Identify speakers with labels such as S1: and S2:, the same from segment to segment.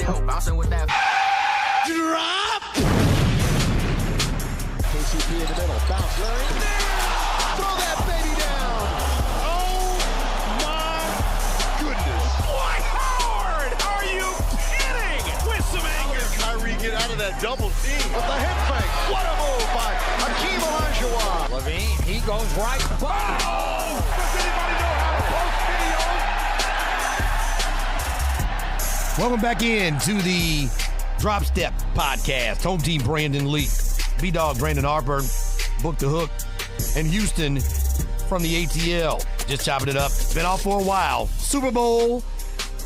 S1: Bouncing with that
S2: drop. KCP in the middle. Bounce, Larry. Throw that baby down. Oh, my goodness.
S3: What, Howard? Are you kidding? With some anger.
S2: Kyrie get out of that double team with the hip fake. What a move by Hakeem Olajuwon.
S1: Levine, he goes right.
S3: Oh! Does anybody know how to post videos?
S4: Welcome back in to the Drop Step Podcast. Home team Brandon Lee, B-Dog Brandon Harper, Book the Hook, and Houston from the ATL. Just chopping it up. It's been off for a while. Super Bowl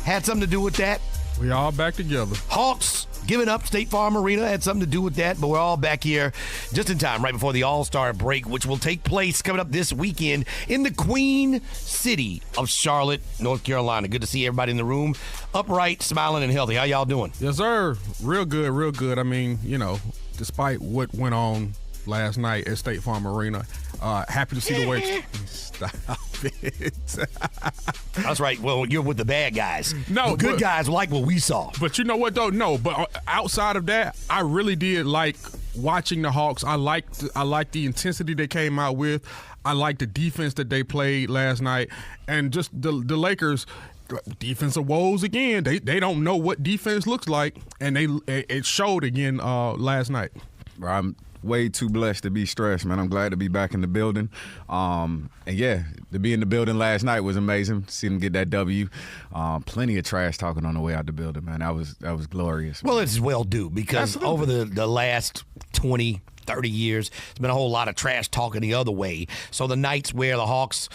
S4: had something to do with that.
S5: We all back together.
S4: Hawks giving up State Farm Arena had something to do with that, but we're all back here just in time, right before the All-Star break, which will take place coming up this weekend in the Queen City of Charlotte, North Carolina. Good to see everybody in the room, upright, smiling, and healthy. How y'all doing?
S5: Yes, sir. Real good, real good. I mean, you know, despite what went on last night at State Farm Arena, happy to see the way. Stop it.
S4: That's right. Well, you're with the bad guys.
S5: No,
S4: the good guys like what we saw.
S5: But you know what, though? No, but outside of that, I really did like watching the Hawks. I liked the intensity they came out with. I liked the defense that they played last night. And just the Lakers, defensive woes again. They don't know what defense looks like, and it showed again last night.
S6: I'm way too blessed to be stressed, man. I'm glad to be back in the building. And yeah, to be in the building last night was amazing. See them get that W. Plenty of trash talking on the way out the building, man. That was glorious.
S4: Well, it's well due because
S5: Absolutely.
S4: over the last 20, 30 years, there's been a whole lot of trash talking the other way. So the nights where the Hawks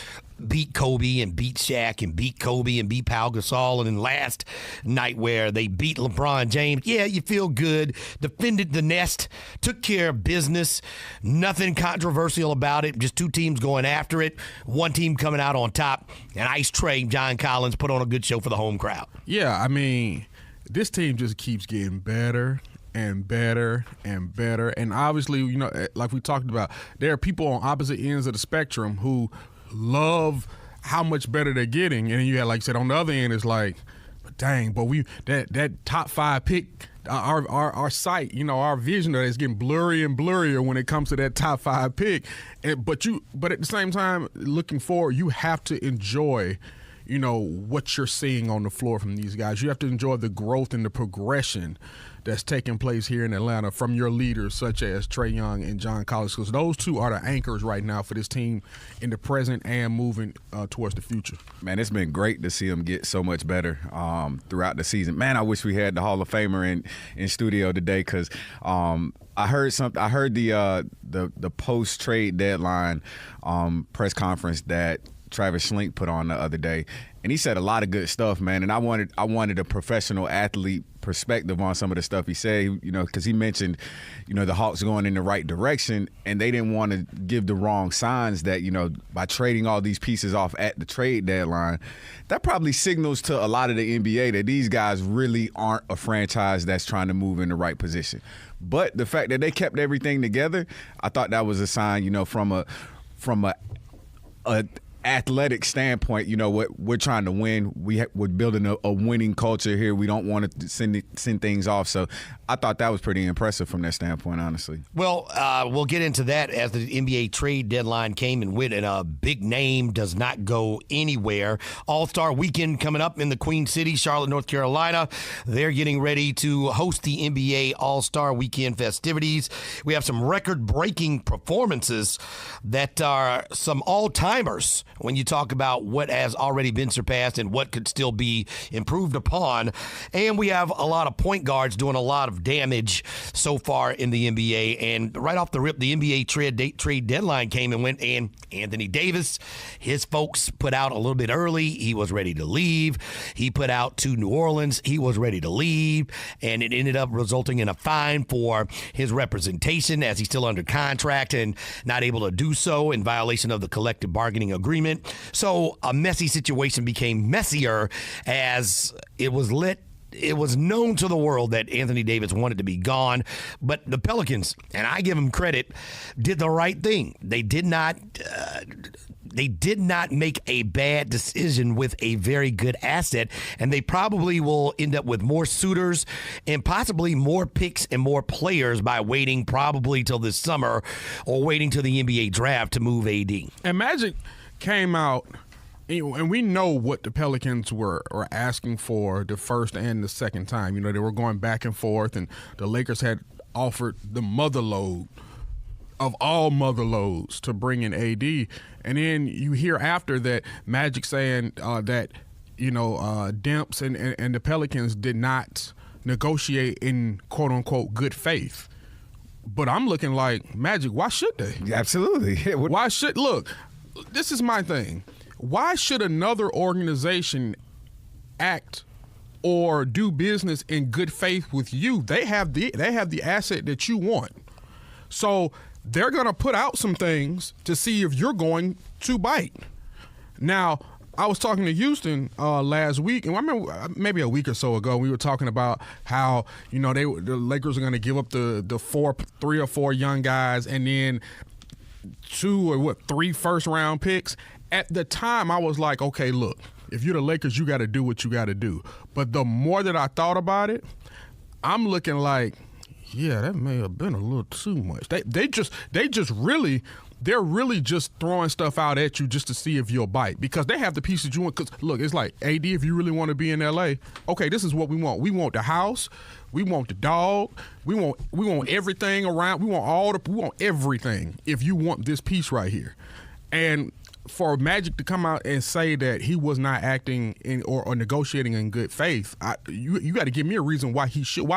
S4: beat Kobe and beat Shaq and beat Kobe and beat Pau Gasol, and then last night where they beat LeBron James, yeah, you feel good. Defended the nest, took care of business. Nothing controversial about it. Just two teams going after it. One team coming out on top. And Ice Trae, John Collins, put on a good show for the home crowd.
S5: Yeah, I mean, this team just keeps getting better and better and better. And obviously, you know, like we talked about, there are people on opposite ends of the spectrum who love how much better they're getting. And then you had, like I said, on the other end, it's like, but dang, but that top 5 pick, our sight, you know, our vision of it is getting blurrier and blurrier when it comes to that top 5 pick. But at the same time, looking forward, you have to enjoy, you know, what you're seeing on the floor from these guys. You have to enjoy the growth and the progression that's taking place here in Atlanta from your leaders such as Trae Young and John Collins, because those two are the anchors right now for this team in the present and moving towards the future.
S6: Man, it's been great to see them get so much better throughout the season. Man, I wish we had the Hall of Famer in studio today, because I heard something. I heard the post-trade deadline press conference that Travis Schlink put on the other day, and he said a lot of good stuff, man. And I wanted a professional athlete perspective on some of the stuff he said, you know, because he mentioned, you know, the Hawks going in the right direction, and they didn't want to give the wrong signs that, you know, by trading all these pieces off at the trade deadline, that probably signals to a lot of the NBA that these guys really aren't a franchise that's trying to move in the right position. But the fact that they kept everything together, I thought that was a sign, you know, from a athletic standpoint. You know what, we're trying to win. We're building a winning culture here. We don't want to send things off. So I thought that was pretty impressive from that standpoint, honestly.
S4: Well, we'll get into that as the NBA trade deadline came and went, and a big name does not go anywhere. All-Star Weekend coming up in the Queen City, Charlotte, North Carolina. They're getting ready to host the NBA All-Star Weekend festivities. We have some record-breaking performances that are some all-timers when you talk about what has already been surpassed and what could still be improved upon. And we have a lot of point guards doing a lot of damage so far in the NBA. And right off the rip, the NBA trade deadline came and went, and Anthony Davis, his folks put out a little bit early. He was ready to leave. He put out to New Orleans. He was ready to leave, and it ended up resulting in a fine for his representation, as he's still under contract and not able to do so in violation of the collective bargaining agreement. So a messy situation became messier as it was known to the world that Anthony Davis wanted to be gone, but the Pelicans, and I give them credit, did the right thing. They did not they did not make a bad decision with a very good asset, and they probably will end up with more suitors and possibly more picks and more players by waiting probably till this summer or waiting till the NBA draft to move AD.
S5: And Magic came out, and we know what the Pelicans were asking for the first and the second time. You know, they were going back and forth, and the Lakers had offered the mother lode of all mother loads to bring in AD. And then you hear after that Magic saying that, you know, Demps and the Pelicans did not negotiate in quote-unquote good faith. But I'm looking like, Magic, why should they?
S6: Absolutely.
S5: Why should – look, this is my thing. Why should another organization act or do business in good faith with you? They have the asset that you want. So they're going to put out some things to see if you're going to bite. Now, I was talking to Houston last week, and I remember maybe a week or so ago, we were talking about how, you know, the Lakers are going to give up the 3 or 4 young guys and then 2 or 3 first-round picks. At the time, I was like, okay, look, if you're the Lakers, you got to do what you got to do. But the more that I thought about it, I'm looking like, yeah, that may have been a little too much. They're really just throwing stuff out at you just to see if you'll bite, because they have the pieces you want. Because look, it's like, AD, if you really want to be in LA, okay, this is what we want. We want the house, we want the dog, we want everything around. We want everything. If you want this piece right here, and for Magic to come out and say that he was not acting in or negotiating in good faith, you got to give me a reason why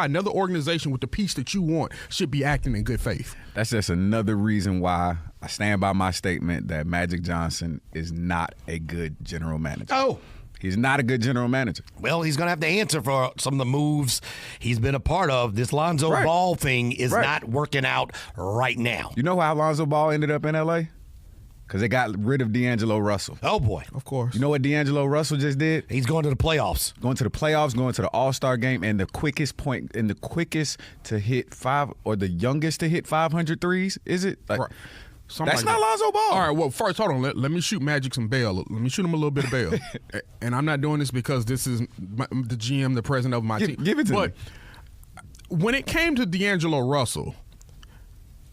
S5: another organization with the piece that you want should be acting in good faith.
S6: That's just another reason why I stand by my statement that Magic Johnson is not a good general manager.
S4: Oh.
S6: He's not a good general manager.
S4: Well, he's going to have to answer for some of the moves he's been a part of. This Lonzo Ball thing is not working out right now.
S6: You know how Lonzo Ball ended up in L.A.? Because they got rid of D'Angelo Russell.
S4: Oh, boy.
S5: Of course.
S6: You know what D'Angelo Russell just did?
S4: He's going to the playoffs.
S6: Going to the playoffs, going to the All-Star game, and the quickest to hit 5 or the youngest to hit 500 threes, is it? Like,
S5: right.
S6: That's not Lonzo Ball.
S5: All right, well, first, hold on. Let me shoot Magic some bail. Let me shoot him a little bit of bail. And I'm not doing this because this is the GM, the president of my team.
S6: Give it to me.
S5: But when it came to D'Angelo Russell,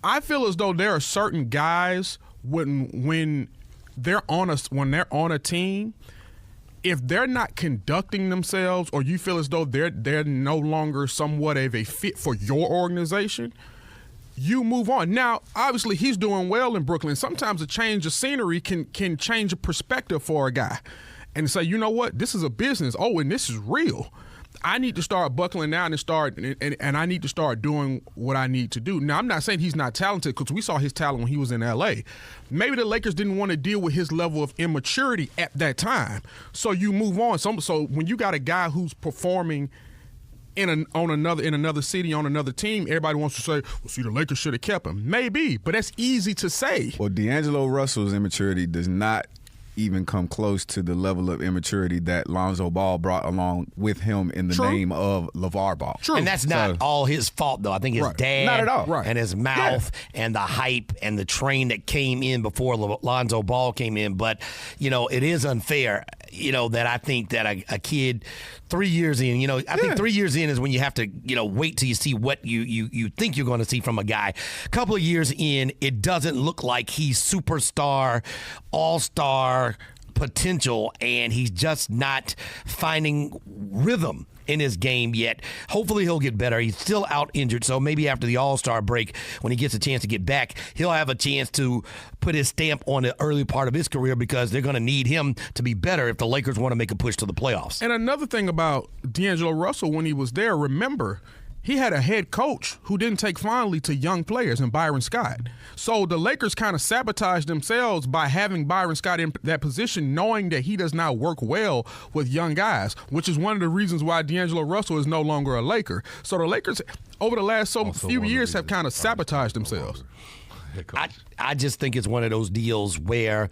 S5: I feel as though there are certain guys when they're on a team, if they're not conducting themselves, or you feel as though they're no longer somewhat of a fit for your organization, you move on. Now, obviously, he's doing well in Brooklyn. Sometimes a change of scenery can change a perspective for a guy, and say, you know what, this is a business. Oh, and this is real. I need to start buckling down and I need to start doing what I need to do. Now, I'm not saying he's not talented, because we saw his talent when he was in L.A. Maybe the Lakers didn't want to deal with his level of immaturity at that time, so you move on. So when you got a guy who's performing in another city, on another team, everybody wants to say, well, see, the Lakers should have kept him. Maybe, but that's easy to say.
S6: Well, D'Angelo Russell's immaturity does not even come close to the level of immaturity that Lonzo Ball brought along with him in the name of LeVar Ball.
S5: True.
S4: And that's not all his fault, though. I think his dad
S6: Not at all.
S4: and his mouth and the hype and the train that came in before Lonzo Ball came in. But, you know, it is unfair, you know, that I think that a kid 3 years in, you know, I think 3 years in is when you have to, you know, wait till you see what you think you're going to see from a guy. A couple of years in, it doesn't look like he's superstar, all-star potential, and he's just not finding rhythm in his game yet. Hopefully he'll get better. He's still out injured, so maybe after the All-Star break, when he gets a chance to get back, he'll have a chance to put his stamp on the early part of his career, because they're going to need him to be better if the Lakers want to make a push to the playoffs.
S5: And another thing about D'Angelo Russell, when he was there, remember, he had a head coach who didn't take fondly to young players in Byron Scott. So the Lakers kind of sabotaged themselves by having Byron Scott in that position, knowing that he does not work well with young guys, which is one of the reasons why D'Angelo Russell is no longer a Laker. So the Lakers, over the last few years, have kind of sabotaged themselves.
S4: I just think it's one of those deals where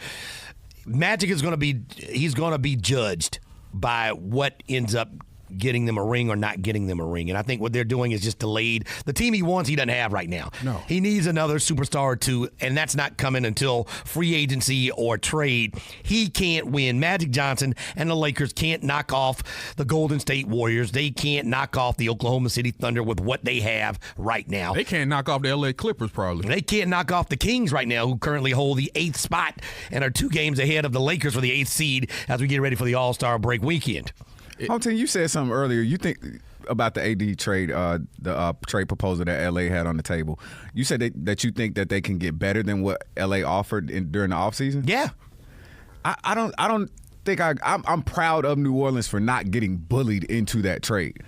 S4: Magic is going to be judged by what ends up getting them a ring or not getting them a ring. And I think what they're doing is just delayed. The team he wants, he doesn't have right now.
S5: No.
S4: He needs another superstar or two, and that's not coming until free agency or trade. He can't win. Magic Johnson and the Lakers can't knock off the Golden State Warriors. They can't knock off the Oklahoma City Thunder with what they have right now.
S5: They can't knock off the L.A. Clippers probably.
S4: They can't knock off the Kings right now, who currently hold the 8th spot and are 2 games ahead of the Lakers for the 8th seed as we get ready for the All-Star break weekend.
S6: Hometown, you said something earlier. You think about the AD trade, the trade proposal that LA had on the table. You said that you think that they can get better than what LA offered during the offseason?
S4: Yeah.
S6: I don't think I'm proud of New Orleans for not getting bullied into that trade.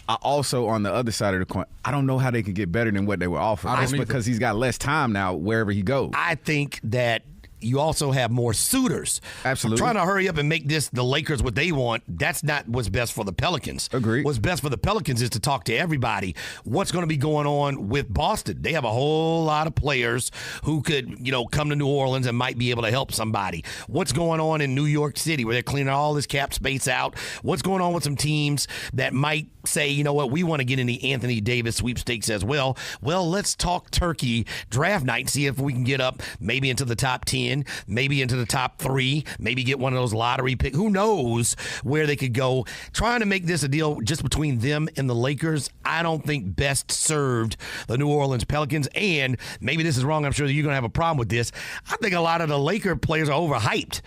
S6: I also, on the other side of the coin, I don't know how they can get better than what they were offered. That's because he's got less time now wherever he goes.
S4: I think that you also have more suitors.
S6: Absolutely.
S4: Trying to hurry up and make this the Lakers what they want, that's not what's best for the Pelicans.
S6: Agreed.
S4: What's best for the Pelicans is to talk to everybody. What's going to be going on with Boston? They have a whole lot of players who could, come to New Orleans and might be able to help somebody. What's going on in New York City where they're cleaning all this cap space out? What's going on with some teams that might say, you know what, we want to get in the Anthony Davis sweepstakes as well? Well, let's talk turkey draft night and see if we can get up maybe into the top 10. Maybe into the top 3, maybe get one of those lottery picks. Who knows where they could go? Trying to make this a deal just between them and the Lakers, I don't think best served the New Orleans Pelicans. And maybe this is wrong. I'm sure you're going to have a problem with this. I think a lot of the Laker players are overhyped.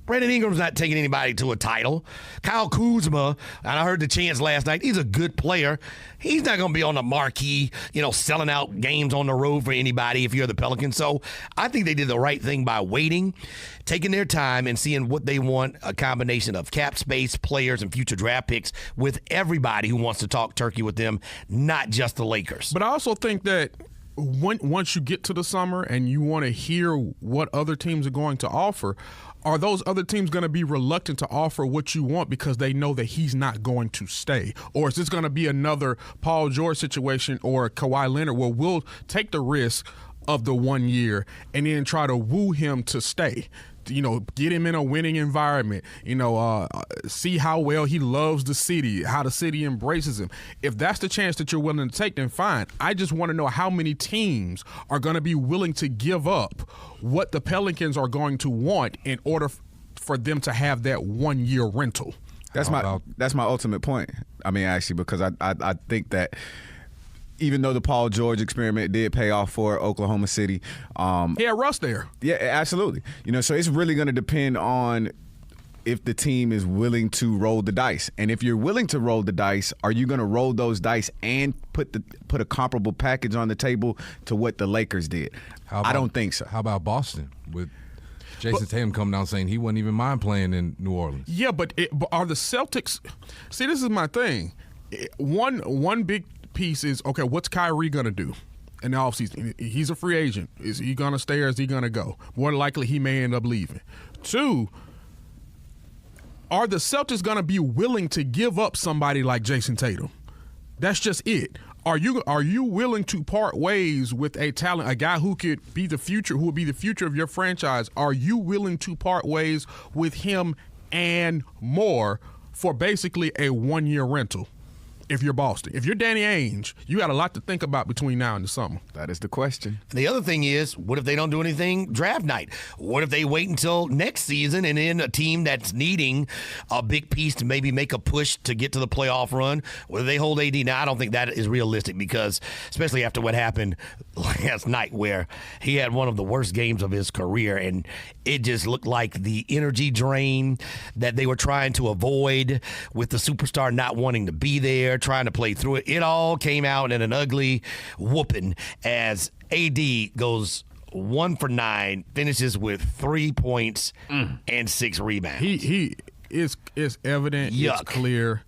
S4: Brandon Ingram's not taking anybody to a title. Kyle Kuzma, and I heard the chants last night, he's a good player. He's not going to be on the marquee, selling out games on the road for anybody if you're the Pelicans. So I think they did the right thing by waiting, taking their time, and seeing what they want, a combination of cap space, players, and future draft picks with everybody who wants to talk turkey with them, not just the Lakers.
S5: But I also think that once you get to the summer and you want to hear what other teams are going to offer, are those other teams going to be reluctant to offer what you want because they know that he's not going to stay? Or is this going to be another Paul George situation or Kawhi Leonard where we'll take the risk of the 1 year and then try to woo him to stay? Get him in a winning environment, see how well he loves the city, how the city embraces him. If that's the chance that you're willing to take, then fine. I just want to know how many teams are going to be willing to give up what the Pelicans are going to want in order for them to have that 1 year rental.
S6: That's my ultimate point. I mean, actually, because I think that even though the Paul George experiment did pay off for Oklahoma City.
S5: He had Russ there.
S6: Yeah, absolutely. So it's really going to depend on if the team is willing to roll the dice. And if you're willing to roll the dice, are you going to roll those dice and put a comparable package on the table to what the Lakers did? I don't think so.
S7: How about Boston with Jason Tatum coming down saying he wouldn't even mind playing in New Orleans?
S5: Yeah, but are the Celtics – see, this is my thing. One big – piece is, okay, what's Kyrie going to do in the offseason? He's a free agent. Is he going to stay or is he going to go? More than likely, he may end up leaving. 2, are the Celtics going to be willing to give up somebody like Jason Tatum? That's just it. Are you willing to part ways with a talent, a guy who could be the future, who will be the future of your franchise? Are you willing to part ways with him and more for basically a 1 year rental? If you're Boston. If you're Danny Ainge, you got a lot to think about between now and the summer.
S6: That is the question.
S4: The other thing is, what if they don't do anything draft night? What if they wait until next season and then a team that's needing a big piece to maybe make a push to get to the playoff run, whether they hold AD? Now, I don't think that is realistic because, especially after what happened last night where he had one of the worst games of his career and it just looked like the energy drain that they were trying to avoid with the superstar not wanting to be there, trying to play through it. It all came out in an ugly whooping as AD goes 1 for 9, finishes with 3 points and 6 rebounds.
S5: He is evident.
S4: Yuck.
S5: It's clear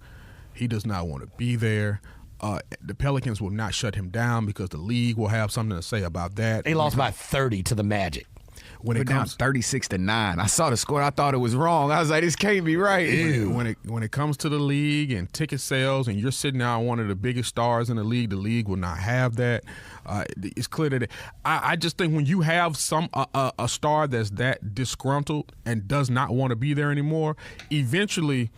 S5: he does not want to be there. The Pelicans will not shut him down because the league will have something to say about that.
S4: They lost by 30 to the Magic.
S6: When it comes 36-9, I saw the score. I thought it was wrong. I was like, this can't be right.
S5: When it comes to the league and ticket sales, and you're sitting down one of the biggest stars in the league will not have that. It's clear that I just think when you have a star that's that disgruntled and does not want to be there anymore, eventually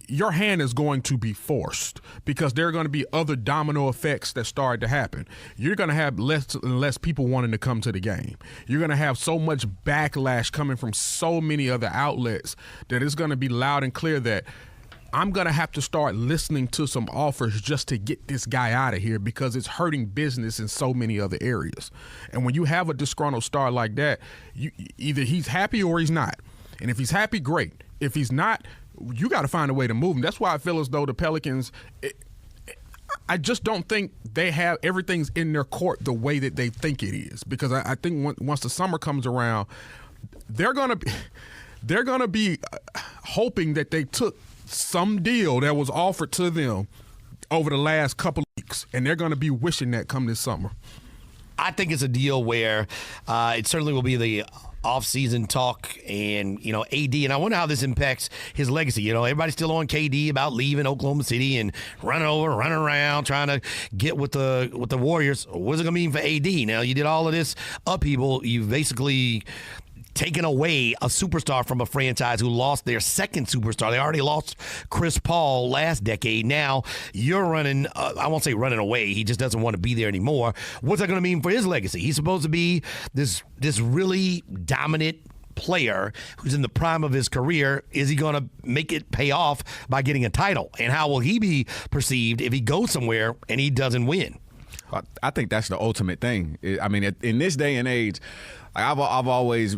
S5: your hand is going to be forced because there are going to be other domino effects that start to happen. You're going to have less and less people wanting to come to the game. You're going to have so much backlash coming from so many other outlets that it's going to be loud and clear that I'm going to have to start listening to some offers just to get this guy out of here because it's hurting business in so many other areas. And when you have a disgruntled star like that, either he's happy or he's not. And if he's happy, great. If he's not, you got to find a way to move him. That's why I feel as though the Pelicans, I just don't think they have everything's in their court the way that they think it is. Because I think once the summer comes around, they're gonna be hoping that they took some deal that was offered to them over the last couple of weeks, and they're gonna be wishing that come this summer.
S4: I think it's a deal where it certainly will be the off-season talk and, AD, and I wonder how this impacts his legacy. Everybody's still on KD about leaving Oklahoma City and running around, trying to get with the Warriors. What's it going to mean for AD? Now, you did all of this upheaval. You've basically taken away a superstar from a franchise who lost their second superstar. They already lost Chris Paul last decade. Now you're running, I won't say running away. He just doesn't want to be there anymore. What's that going to mean for his legacy? He's supposed to be this really dominant player who's in the prime of his career. Is he going to make it pay off by getting a title? And how will he be perceived if he goes somewhere and he doesn't win?
S6: I think that's the ultimate thing. I mean, in this day and age, I've always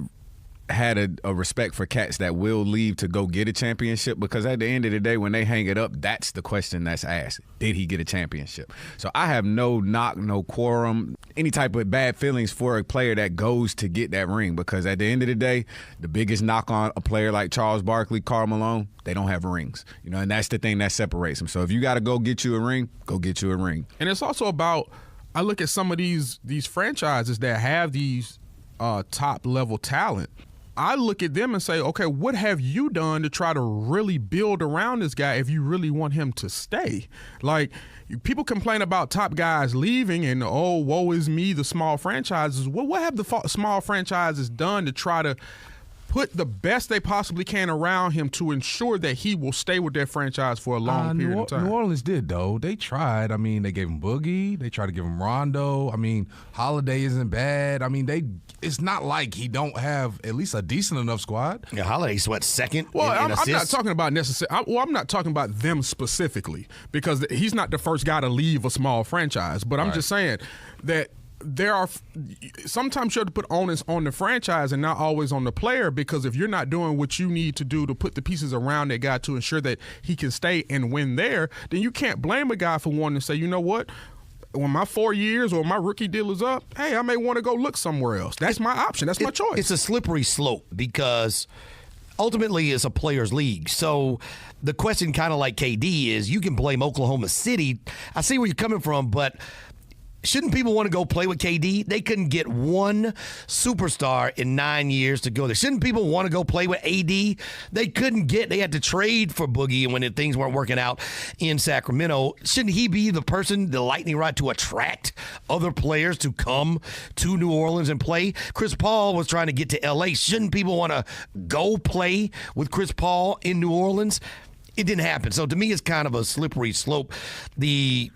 S6: had a respect for cats that will leave to go get a championship, because at the end of the day, when they hang it up, that's the question that's asked. Did he get a championship? So I have no knock, no quorum, any type of bad feelings for a player that goes to get that ring, because at the end of the day, the biggest knock on a player like Charles Barkley, Karl Malone, they don't have rings, and that's the thing that separates them. So if you got to go get you a ring, go get you a ring.
S5: And it's also about, I look at some of these franchises that have these top level talent. I look at them and say, okay, what have you done to try to really build around this guy if you really want him to stay? Like, people complain about top guys leaving and, oh, woe is me, the small franchises. What have the small franchises done to try to put the best they possibly can around him to ensure that he will stay with their franchise for a long period of time?
S7: New Orleans did, though. They tried. I mean, they gave him Boogie. They tried to give him Rondo. I mean, Holiday isn't bad. I mean, it's not like he don't have at least a decent enough squad.
S4: Yeah, Holiday's second
S5: well,
S4: in assists?
S5: I'm not talking about necessarily. I'm not talking about them specifically, because he's not the first guy to leave a small franchise. But I'm just saying that there are sometimes you have to put onus on the franchise and not always on the player, because if you're not doing what you need to do to put the pieces around that guy to ensure that he can stay and win there, then you can't blame a guy for wanting to say, you know what, when my 4 years or my rookie deal is up, hey, I may want to go look somewhere else. That's my option. That's my choice.
S4: It's a slippery slope, because ultimately it's a players' league. So the question, kind of like KD, is you can blame Oklahoma City. I see where you're coming from, but shouldn't people want to go play with KD? They couldn't get one superstar in 9 years to go there. Shouldn't people want to go play with AD? They couldn't get. They had to trade for Boogie when things weren't working out in Sacramento. Shouldn't he be the person, the lightning rod, to attract other players to come to New Orleans and play? Chris Paul was trying to get to L.A. Shouldn't people want to go play with Chris Paul in New Orleans? It didn't happen. So to me, it's kind of a slippery slope. The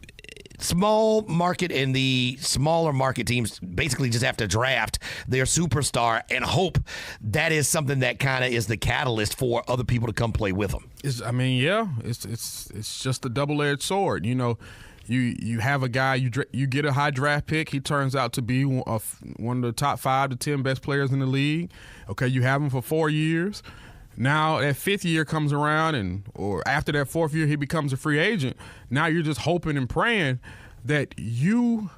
S4: small market and the smaller market teams basically just have to draft their superstar and hope that is something that kind of is the catalyst for other people to come play with them.
S5: It's just a double-edged sword. You have a guy, you get a high draft pick, he turns out to be one of the top 5 to 10 best players in the league. Okay, you have him for 4 years. Now that 5th year comes around, or after that 4th year he becomes a free agent. Now you're just hoping and praying that you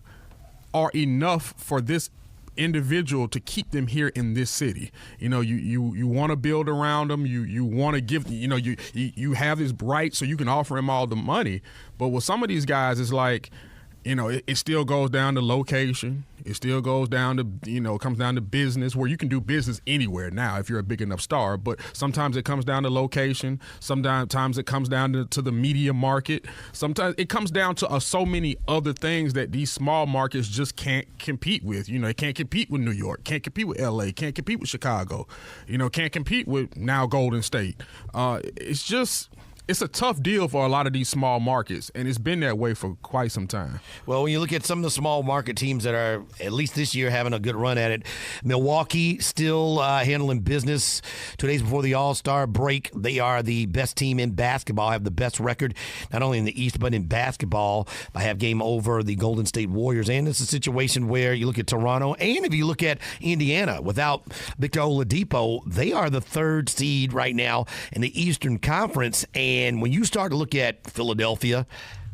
S5: are enough for this individual to keep them here in this city. You want to build around them. You want to give. You have this right, so you can offer him all the money. But with some of these guys, it's like, it still goes down to location. It still goes down to, it comes down to business, where you can do business anywhere now if you're a big enough star. But sometimes it comes down to location. Sometimes it comes down to the media market. Sometimes it comes down to so many other things that these small markets just can't compete with. They can't compete with New York, can't compete with L.A., can't compete with Chicago, can't compete with now Golden State. it's a tough deal for a lot of these small markets, and it's been that way for quite some time.
S4: Well, when you look at some of the small market teams that are, at least this year, having a good run at it, Milwaukee still handling business 2 days before the All-Star break. They are the best team in basketball, have the best record, not only in the East, but in basketball. I have game over the Golden State Warriors, and it's a situation where you look at Toronto, and if you look at Indiana, without Victor Oladipo, they are the third seed right now in the Eastern Conference. And when you start to look at Philadelphia,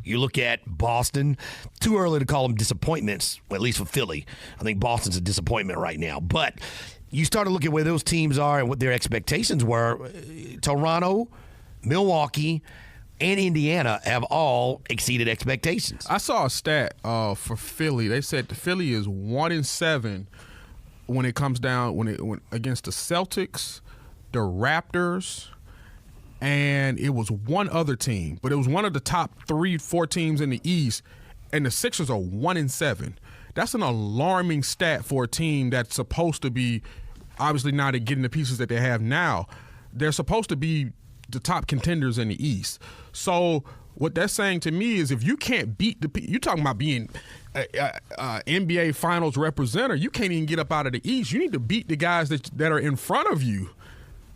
S4: you look at Boston, too early to call them disappointments, well, at least for Philly. I think Boston's a disappointment right now. But you start to look at where those teams are and what their expectations were. Toronto, Milwaukee, and Indiana have all exceeded expectations.
S5: I saw a stat for Philly. They said Philly is 1-7 when it comes down when against the Celtics, the Raptors, and it was one other team, but it was one of the top 3-4 teams in the East, and the Sixers are 1-7. That's an alarming stat for a team that's supposed to be obviously not getting the pieces that they have now. They're supposed to be the top contenders in the East. So what that's saying to me is if you can't beat you're talking about being NBA Finals representative, you can't even get up out of the East. You need to beat the guys that are in front of you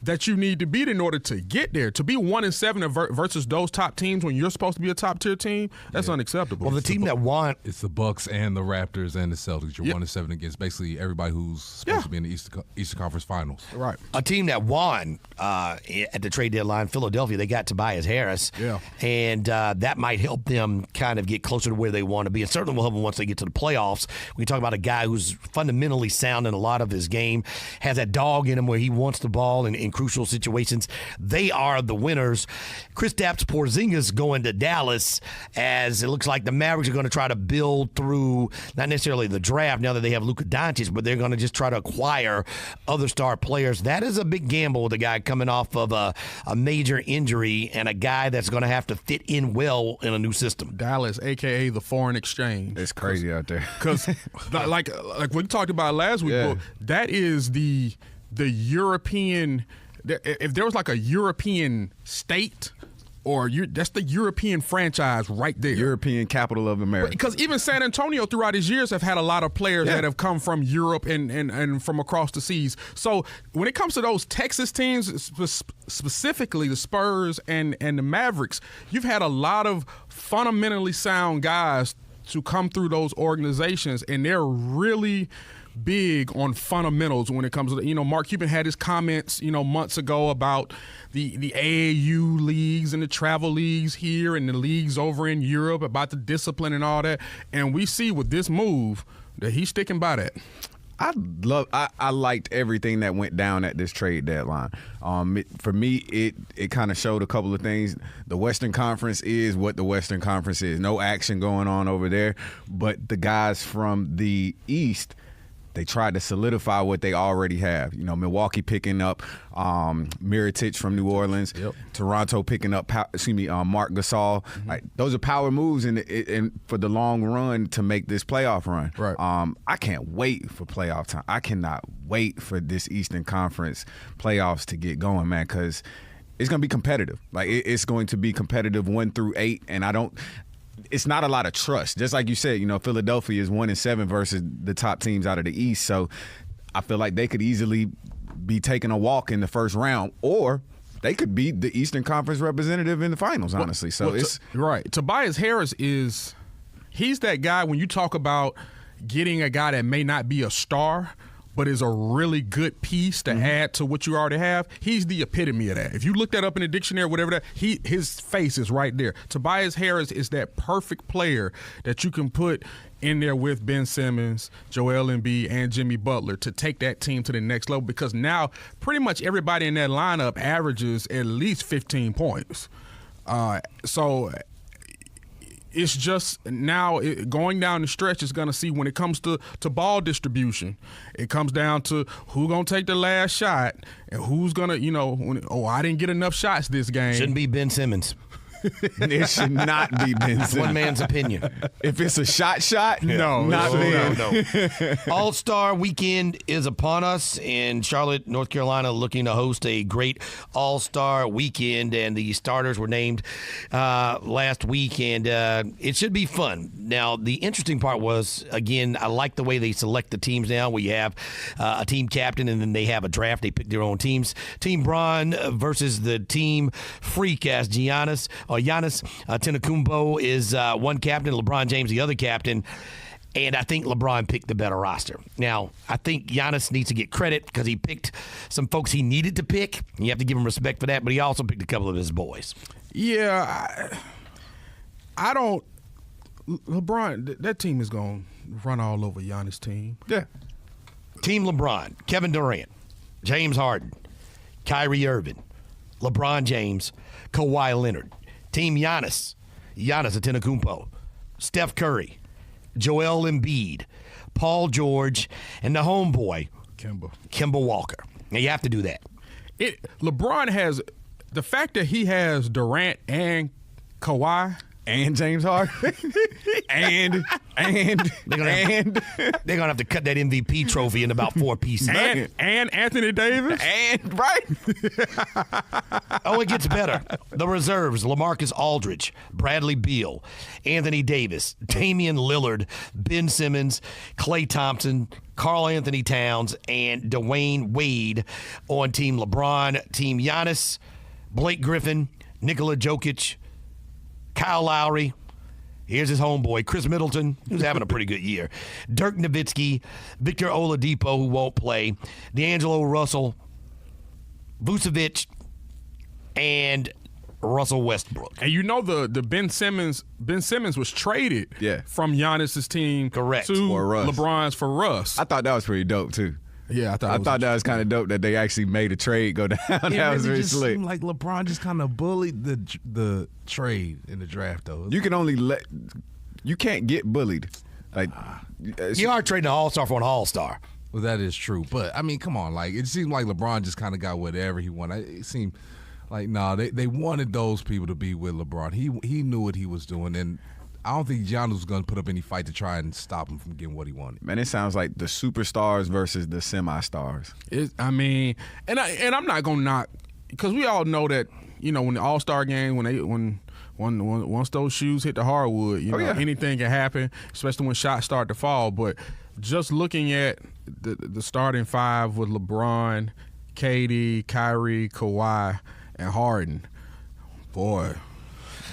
S5: that you need to beat in order to get there. To be 1-7 versus those top teams when you're supposed to be a top tier team, that's unacceptable.
S4: Well, the team that won,
S7: it's the Bucks and the Raptors and the Celtics. You're 1-7 against basically everybody who's supposed to be in the Eastern Conference Finals.
S5: Right.
S4: A team that won at the trade deadline, Philadelphia, they got Tobias Harris.
S5: Yeah.
S4: And that might help them kind of get closer to where they want to be. And certainly will help them once they get to the playoffs. We talk about a guy who's fundamentally sound in a lot of his game, has that dog in him where he wants the ball in crucial situations. They are the winners. Kristaps Porzingis going to Dallas, as it looks like the Mavericks are going to try to build through not necessarily the draft now that they have Luka Doncic, but they're going to just try to acquire other star players. That is a big gamble with a guy coming off of a major injury and a guy that's going to have to fit in well in a new system.
S5: Dallas, a.k.a. the foreign exchange.
S6: It's crazy out there.
S5: Because like we talked about last week,
S6: Yeah.
S5: that is the European – if there was like a European state that's the European franchise right there.
S6: European capital of America.
S5: Because even San Antonio throughout his years have had a lot of players that have come from Europe and from across the seas. So when it comes to those Texas teams, specifically the Spurs and the Mavericks, you've had a lot of fundamentally sound guys to come through those organizations, and they're really big on fundamentals when it comes to, Mark Cuban had his comments, months ago about the AAU leagues and the travel leagues here and the leagues over in Europe, about the discipline and all that. And we see with this move that he's sticking by that.
S6: I liked everything that went down at this trade deadline. For me, it kind of showed a couple of things. The Western Conference is what the Western Conference is. No action going on over there. But the guys from the East, they tried to solidify what they already have. Milwaukee picking up Mirotic from New Orleans.
S5: Yep.
S6: Toronto picking up, Marc Gasol.
S5: Mm-hmm.
S6: Like, those are power moves and for the long run to make this playoff run.
S5: Right.
S6: I can't wait for playoff time. I cannot wait for this Eastern Conference playoffs to get going, man, because it's going to be competitive. Like, it's going to be competitive 1-8, and it's not a lot of trust. Just like you said, Philadelphia is 1-7 versus the top teams out of the East. So I feel like they could easily be taking a walk in the first round, or they could be the Eastern Conference representative in the finals, honestly.
S5: Right. Tobias Harris he's that guy when you talk about getting a guy that may not be a star, but is a really good piece to add to what you already have. He's the epitome of that. If you look that up in the dictionary, whatever that, his face is right there. Tobias Harris is that perfect player that you can put in there with Ben Simmons, Joel Embiid, and Jimmy Butler to take that team to the next level, because now pretty much everybody in that lineup averages at least 15 points. So it's just now going down the stretch is going to see when it comes to ball distribution. It comes down to who's going to take the last shot and who's going to, I didn't get enough shots this game.
S4: Shouldn't be Ben Simmons.
S6: It should not be Ben Simmons.
S4: One man's opinion.
S6: If it's a shot,
S5: No,
S6: not Ben.
S4: No. All-Star weekend is upon us in Charlotte, North Carolina, looking to host a great All-Star weekend, and the starters were named last week, and it should be fun. Now, the interesting part was, again, I like the way they select the teams now, where you have a team captain, and then they have a draft. They pick their own teams. Team Bron versus the Team Freak, as Giannis Antetokounmpo is one captain, LeBron James the other captain. And I think LeBron picked the better roster. Now, I think Giannis needs to get credit because he picked some folks he needed to pick. You have to give him respect for that, but he also picked a couple of his boys.
S5: Yeah, I don't. LeBron, that team is going to run all over Giannis' team.
S6: Yeah.
S4: Team LeBron, Kevin Durant, James Harden, Kyrie Irving, LeBron James, Kawhi Leonard. Team Giannis Antetokounmpo, Steph Curry, Joel Embiid, Paul George, and the homeboy, Kemba Walker. Now, you have to do that.
S5: LeBron has the fact that he has Durant and Kawhi
S6: And James Harden. and
S4: they're gonna have to cut that MVP trophy in about 4 pieces.
S5: and Anthony Davis.
S6: and right.
S4: Oh, it gets better. The reserves: LaMarcus Aldridge, Bradley Beal, Anthony Davis, Damian Lillard, Ben Simmons, Klay Thompson, Karl Anthony Towns, and Dwayne Wade on Team LeBron. Team Giannis, Blake Griffin, Nikola Jokic, Kyle Lowry. Here's his homeboy, Chris Middleton, who's having a pretty good year. Dirk Nowitzki, Victor Oladipo, who won't play, D'Angelo Russell, Vucevic, and Russell Westbrook.
S5: And you know the Ben Simmons was traded from Giannis's team
S4: Correct.
S5: to
S6: For Russ.
S5: LeBron's for Russ.
S6: I thought that was pretty dope too.
S5: Yeah, I
S6: thought that was kind of dope that they actually made a trade go down. That was really
S7: just
S6: slick.
S7: seemed like LeBron just kind of bullied the trade in the draft, though.
S6: You can only you can't get bullied. Like
S4: You are trading an all-star for an all-star.
S7: Well, that is true, but I mean, come on, like it seemed like LeBron just kind of got whatever he wanted. It seemed like they wanted those people to be with LeBron. He knew what he was doing, and I don't think Giannis was going to put up any fight to try and stop him from getting what he wanted.
S6: Man, it sounds like the superstars versus the semi-stars.
S5: I mean, and I'm not gonna knock, because we all know that, you know, when the All-Star game, once those shoes hit the hardwood, you know, anything can happen, especially when shots start to fall. But just looking at the starting five with LeBron, KD, Kyrie, Kawhi, and Harden, boy.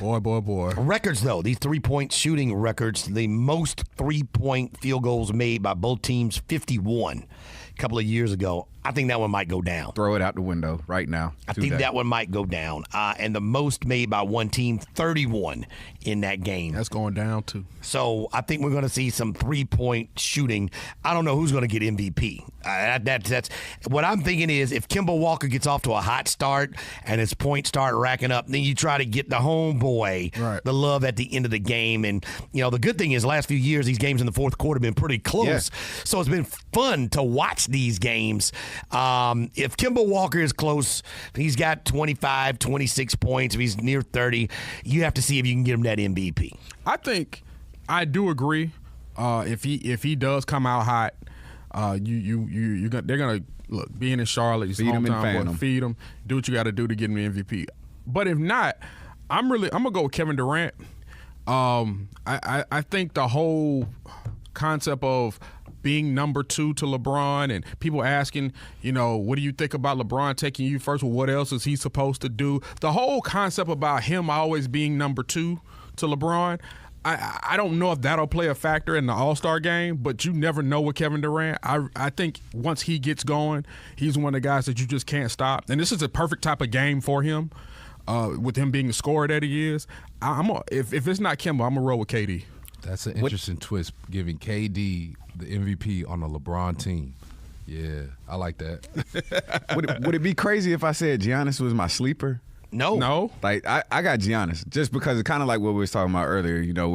S4: Records, though, these three-point shooting records, the most three-point field goals made by both teams, 51 a couple of years ago. I think that one might go down.
S6: Throw it out the window right now.
S4: I think that one might go down. And the most made by one team, 31 in that game.
S5: That's going down, too.
S4: So I think we're going to see some three-point shooting. I don't know who's going to get MVP. That's what I'm thinking is if Kemba Walker gets off to a hot start and his points start racking up, then you try to get the homeboy the love at the end of the game. And, you know, the good thing is the last few years, these games in the fourth quarter have been pretty close. Yeah. So it's been fun to watch these games. If Kemba Walker is close, he's got 25, 26 points. If he's near 30, you have to see if you can get him that MVP.
S5: I think I do agree. If he does come out hot, they're gonna look, being in Charlotte, he's hometown, feed him, do what you got to do to get him the MVP. But if not, I'm gonna go with Kevin Durant. I think the whole concept of being number 2 to LeBron and people asking, you know, what do you think about LeBron taking you first? Well, what else is he supposed to do? The whole concept about him always being number 2 to LeBron, I don't know if that'll play a factor in the All-Star game, but you never know with Kevin Durant. I think once he gets going, he's one of the guys that you just can't stop. And this is a perfect type of game for him, with him being the scorer that he is. If it's not Kemba, I'm going to roll with KD.
S7: That's an interesting twist, giving KD the MVP on a LeBron team. Yeah, I like that.
S6: Would it be crazy if I said Giannis was my sleeper?
S4: No.
S6: Like, I got Giannis just because it's kind of like what we was talking about earlier, you know,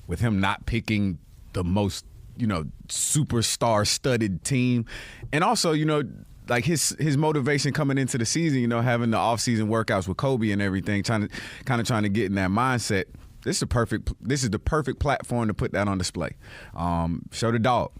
S6: with him not picking the most, you know, superstar-studded team. And also, you know, like his motivation coming into the season, you know, having the off-season workouts with Kobe and everything, trying to get in that mindset. This is the perfect platform to put that on display. Show the dog.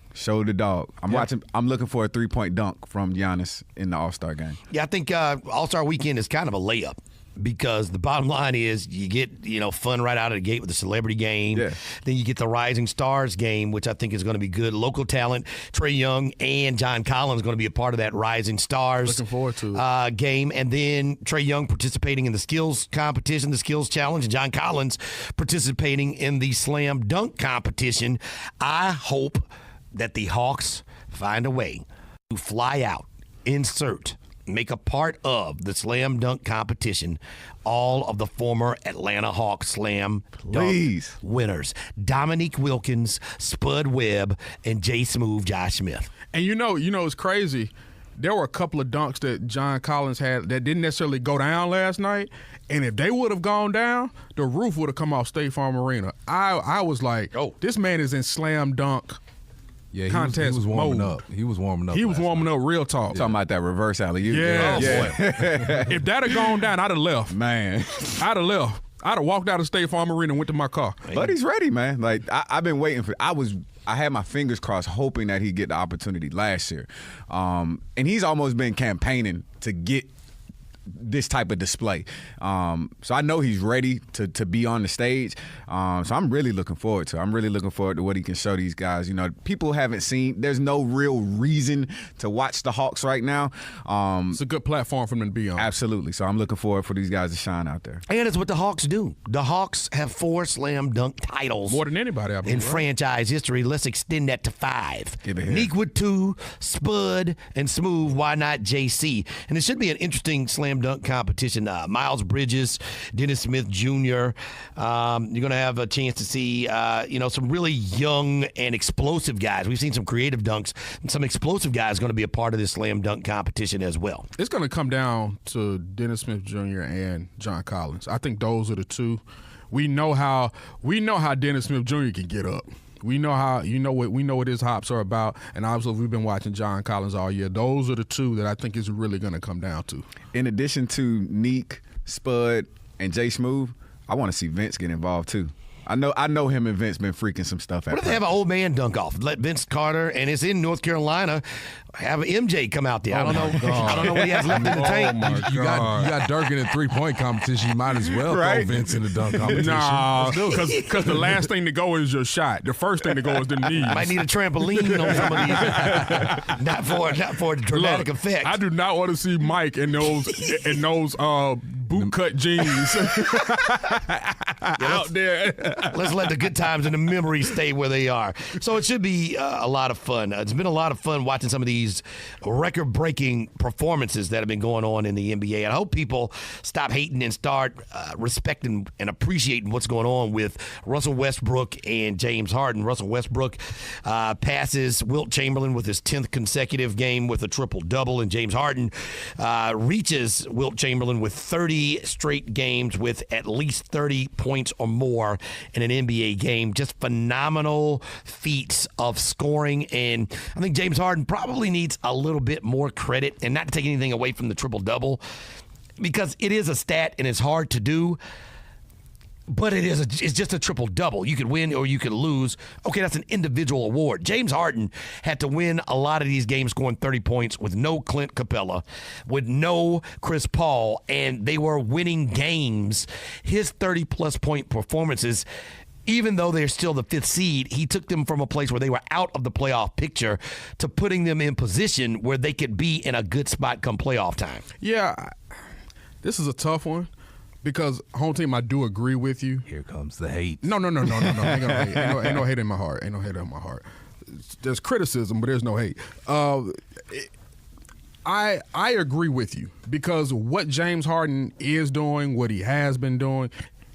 S6: I'm looking for a 3-point dunk from Giannis in the All-Star game.
S4: Yeah, I think All-Star Weekend is kind of a layup. Because the bottom line is you get, fun right out of the gate with the celebrity game.
S6: Yeah.
S4: Then you get the Rising Stars game, which I think is going to be good. Local talent, Trae Young and John Collins going to be a part of that Rising Stars
S5: Looking forward to it.
S4: Game. And then Trae Young participating in the skills competition, the skills challenge, and John Collins participating in the slam dunk competition. I hope that the Hawks find a way to fly out, make a part of the slam dunk competition all of the former Atlanta Hawks slam dunk winners. Dominique Wilkins, Spud Webb, and J. Smooth Josh Smith.
S5: And it's crazy. There were a couple of dunks that John Collins had that didn't necessarily go down last night. And if they would have gone down, the roof would have come off State Farm Arena. I was like, this man is in slam dunk.
S7: Yeah,
S5: contest
S7: he was warming
S5: mode.
S7: up. He was warming up.
S5: He was warming up, real talk.
S6: Talking about that reverse alley-oop.
S5: Yeah.
S6: Yeah.
S5: If that had gone down, I'd have left.
S6: Man.
S5: I'd have left. I'd have walked out of State Farm Arena and went to my car.
S6: But he's ready, man. Like, I've been waiting for I had my fingers crossed hoping that he'd get the opportunity last year. And he's almost been campaigning to get this type of display. So I know he's ready to be on the stage. So I'm really looking forward to it. I'm really looking forward to what he can show these guys. People haven't seen, there's no real reason to watch the Hawks right now.
S5: It's a good platform for them to be on.
S6: Absolutely. So I'm looking forward for these guys to shine out there.
S4: And it's what the Hawks do. The Hawks have 4 slam dunk titles.
S5: More than anybody, I believe.
S4: In franchise history. Let's extend that to 5.
S6: Give it here.
S4: Neek with 2, Spud, and Smooth. Why not JC? And it should be an interesting slam dunk competition. Miles Bridges, Dennis Smith Jr. You're going to have a chance to see, some really young and explosive guys. We've seen some creative dunks, and some explosive guys going to be a part of this slam dunk competition as well.
S5: It's going to come down to Dennis Smith Jr. and John Collins. I think those are the two. We know how Dennis Smith Jr. can get up. We know what his hops are about, and obviously we've been watching John Collins all year. Those are the two that I think is really going to come down to.
S6: In addition to Neek, Spud, and Jay Smooth, I want to see Vince get involved too. I know him and Vince been freaking some stuff out.
S4: What if they have an old man dunk off? Let Vince Carter, and it's in North Carolina, have MJ come out there. I don't know what he has left in the tank.
S7: You got Dirk in the 3-point competition. You might as well throw Vince in the dunk competition.
S5: Nah, because the last thing to go is your shot. The first thing to go is the knees.
S4: Might need a trampoline on some of these. not for a dramatic effect.
S5: I do not want to see Mike in those bootcut jeans out there.
S4: Let's let the good times and the memories stay where they are. So it should be a lot of fun. It's been a lot of fun watching some of these record-breaking performances that have been going on in the NBA. And I hope people stop hating and start respecting and appreciating what's going on with Russell Westbrook and James Harden. Russell Westbrook passes Wilt Chamberlain with his 10th consecutive game with a triple-double, and James Harden reaches Wilt Chamberlain with 30 straight games with at least 30 points or more in an NBA game. Just phenomenal feats of scoring, and I think James Harden probably needs a little bit more credit, and not to take anything away from the triple-double, because it is a stat and it's hard to do, but it's just a triple-double. You could win or you could lose. Okay, that's an individual award. James Harden had to win a lot of these games scoring 30 points with no Clint Capella, with no Chris Paul, and they were winning games. His 30-plus point performances, even though they're still the 5th seed, he took them from a place where they were out of the playoff picture to putting them in position where they could be in a good spot come playoff time.
S5: Yeah, this is a tough one. Because, home team, I do agree with you.
S7: Here comes the hate.
S5: No. Ain't no hate in my heart. Ain't no hate in my heart. There's criticism, but there's no hate. I agree with you because what James Harden is doing, what he has been doing,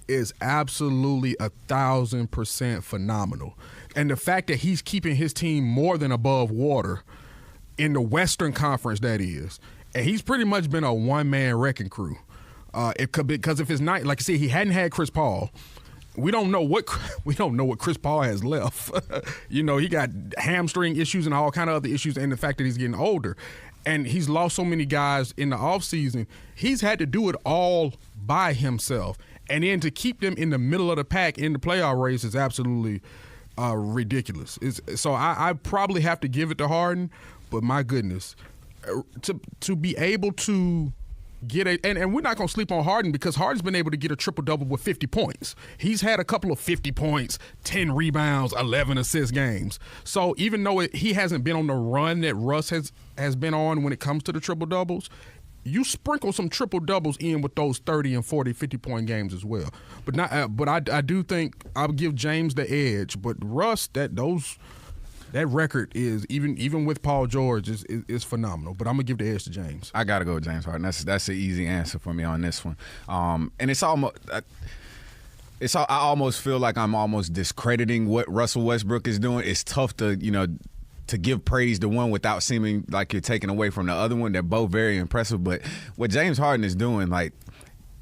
S5: is absolutely 1,000% phenomenal. And the fact that he's keeping his team more than above water in the Western Conference, that is, and he's pretty much been a one-man wrecking crew. Because if it's not, like I said, he hadn't had Chris Paul. We don't know what Chris Paul has left. He got hamstring issues and all kind of other issues, and the fact that he's getting older. and he's lost so many guys in the offseason, he's had to do it all by himself. And then to keep them in the middle of the pack in the playoff race is absolutely ridiculous. So I probably have to give it to Harden, but my goodness, to be able to get and we're not going to sleep on Harden because Harden's been able to get a triple-double with 50 points. He's had a couple of 50 points, 10 rebounds, 11 assist games. So even though he hasn't been on the run that Russ has been on when it comes to the triple-doubles, you sprinkle some triple-doubles in with those 30 and 40, 50-point games as well. But I do think I'll give James the edge. But Russ, that record is even with Paul George is phenomenal. But I'm gonna give the edge to James.
S6: I gotta go with James Harden. That's an easy answer for me on this one. And it's almost. I almost feel like I'm almost discrediting what Russell Westbrook is doing. It's tough to to give praise to one without seeming like you're taking away from the other one. They're both very impressive. But what James Harden is doing, like,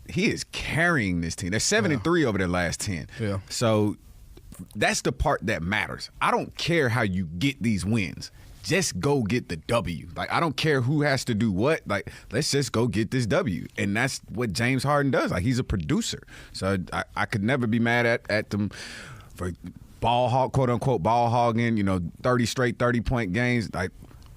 S6: he is carrying this team. They're 7-3 over their last 10.
S5: Yeah.
S6: So that's the part that matters. I don't care how you get these wins. Just go get the W. Like, I don't care who has to do what. Like, let's just go get this W. And that's what James Harden does. Like, he's a producer. So I could never be mad at them for quote unquote ball hogging, 30 straight 30-point games. Like,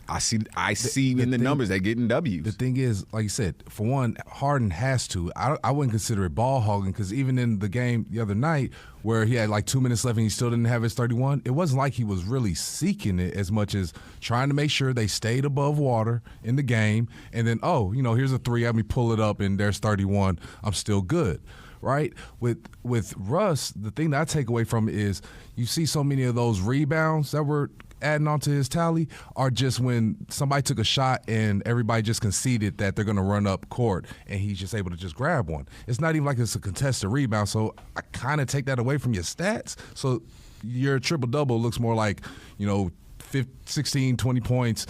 S6: I see in the numbers they're getting W's.
S7: The thing is, like you said, for one, Harden has to. I wouldn't consider it ball hogging because even in the game the other night where he had like 2 minutes left and he still didn't have his 31, it wasn't like he was really seeking it as much as trying to make sure they stayed above water in the game. And then, here's a three, let me pull it up and there's 31. I'm still good. Right? With Russ, the thing that I take away from it is you see so many of those rebounds that were adding on to his tally are just when somebody took a shot and everybody just conceded that they're going to run up court and he's just able to just grab one. It's not even like it's a contested rebound, so I kind of take that away from your stats. So your triple-double looks more like, 16, 20 points,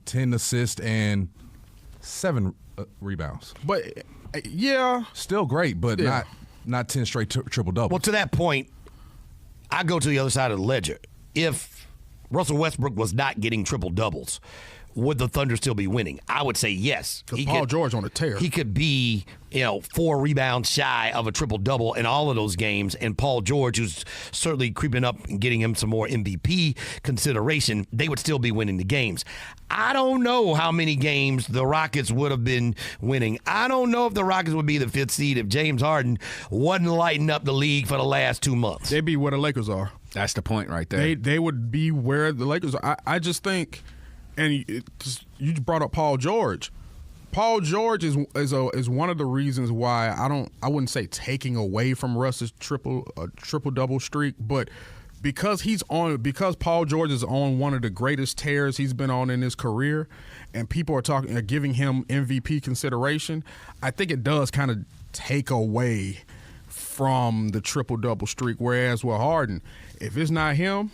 S7: 10 assists and 7 rebounds.
S5: But yeah,
S7: still great, but not 10 straight triple-double.
S4: Well, to that point, I go to the other side of the ledger. If Russell Westbrook was not getting triple-doubles, would the Thunder still be winning? I would say yes.
S5: Because Paul George on a tear.
S4: He could be, 4 rebounds shy of a triple-double in all of those games, and Paul George, who's certainly creeping up and getting him some more MVP consideration, they would still be winning the games. I don't know how many games the Rockets would have been winning. I don't know if the Rockets would be the 5th seed if James Harden wasn't lighting up the league for the last 2 months.
S5: They'd be where the Lakers are.
S6: That's the point right there.
S5: They would be where the Lakers are. I just think, and you brought up Paul George. Paul George is one of the reasons why I wouldn't say taking away from Russ's triple double streak, but because Paul George is on one of the greatest tears he's been on in his career, and people are giving him MVP consideration. I think it does kind of take away from the triple-double streak, whereas with Harden, if it's not him,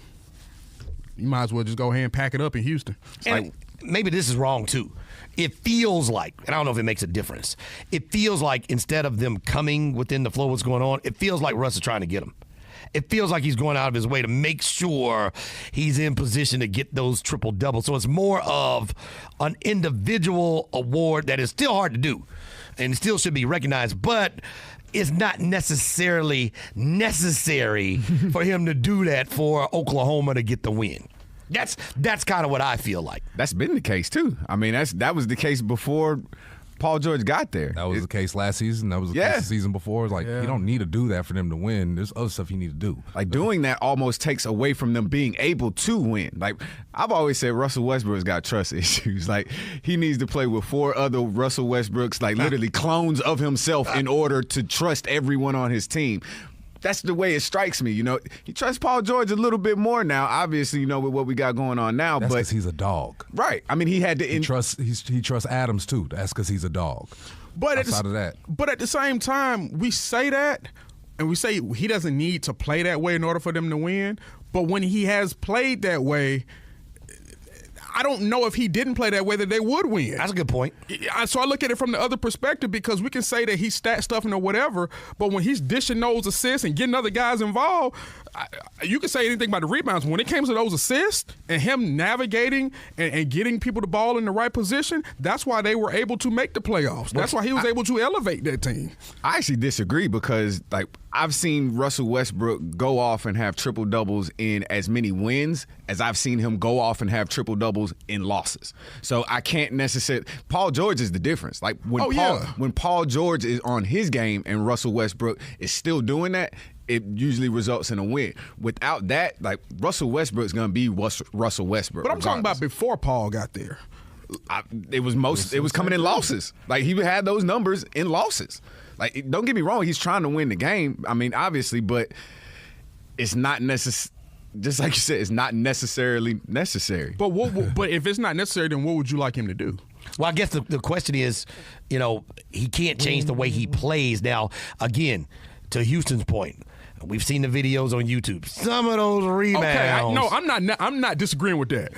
S5: you might as well just go ahead and pack it up in Houston.
S4: And maybe this is wrong, too. It feels like, and I don't know if it makes a difference, it feels like instead of them coming within the flow of what's going on, it feels like Russ is trying to get them. It feels like he's going out of his way to make sure he's in position to get those triple-doubles. So it's more of an individual award that is still hard to do and still should be recognized, but it's not necessarily necessary for him to do that for Oklahoma to get the win. That's kind of what I feel like.
S6: That's been the case, too. I mean, that was the case before Paul George got there.
S7: That was the case last season. That was the case the season before. It's like, you don't need to do that for them to win. There's other stuff you need to do.
S6: Like, doing that almost takes away from them being able to win. Like, I've always said Russell Westbrook's got trust issues. Like, he needs to play with 4 other Russell Westbrooks, like literally clones of himself in order to trust everyone on his team. That's the way it strikes me. He trusts Paul George a little bit more now, obviously, with what we got going on now.
S7: That's
S6: but
S7: because he's a dog.
S6: Right. I mean, he had to.
S7: He trusts Adams, too. That's because he's a dog.
S5: But
S7: outside of that.
S5: But at the same time, we say that, and we say he doesn't need to play that way in order for them to win. But when he has played that way, I don't know if he didn't play that way that they would win.
S4: That's a good point.
S5: So I look at it from the other perspective because we can say that he's stat stuffing or whatever, but when he's dishing those assists and getting other guys involved, you can say anything about the rebounds. When it comes to those assists and him navigating and getting people the ball in the right position, that's why they were able to make the playoffs. That's why he was able to elevate that team.
S6: I actually disagree because, like, I've seen Russell Westbrook go off and have triple-doubles in as many wins as I've seen him go off and have triple-doubles in losses. So I can't necessarily – Paul George is the difference. Like, when Paul George is on his game and Russell Westbrook is still doing that, it usually results in a win. Without that, like, Russell Westbrook's going to be Russell Westbrook.
S5: But I'm talking about before Paul got there.
S6: It was coming in losses. Like, he had those numbers in losses. Like, don't get me wrong, he's trying to win the game. I mean, obviously, but it's not necessary. Just like you said, it's not necessarily necessary.
S5: But but if it's not necessary, then what would you like him to do?
S4: Well, I guess the question is, he can't change the way he plays. Now, again, to Houston's point, we've seen the videos on YouTube. Some of those rebounds.
S5: Okay, I'm not disagreeing with that.